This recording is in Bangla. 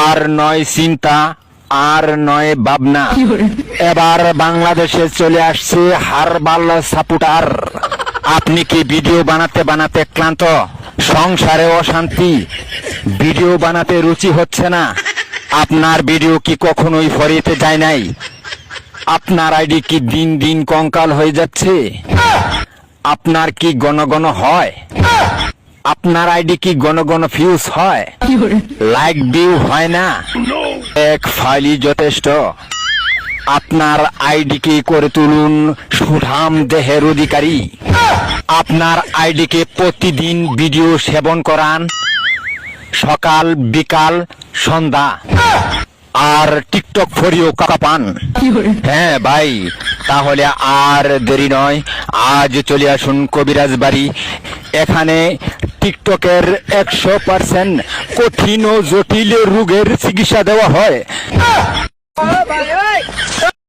আর নয় চিন্তা, আর নয় ভাবনা, এবার বাংলাদেশে চলে আসছে হারবাল সাপোর্টার। আপনি কি ভিডিও বানাতে বানাতে ক্লান্ত, সংসারে অশান্তি, ভিডিও বানাতে রুচি হচ্ছে না? আপনার ভিডিও কি কখনোই ফরিতে যায় নাই? আপনার আইডি কি দিন দিন কঙ্কাল হয়ে যাচ্ছে? আপনার কি ঘন ঘন হয়? আপনার আইডি কি ঘন ঘন ফিউজ হয়, লাইক ভিউ হয় না? এক ফাইলই যথেষ্ট। আপনার আইডিকে করে তুলুন সুঠাম দেহের অধিকারী। আপনার আইডিকে প্রতিদিন ভিডিও সেবন করান, সকাল বিকাল সন্ধ্যা, আর টিকটক ফরিও কাকাপান। হ্যাঁ ভাই, তাহলে আর দেরি নয়, আজ চলে আসুন কবিরাজ বাড়ি। এখানে টিকটকের 100% কঠিন ও জটিল রোগের চিকিৎসা দেওয়া হয়।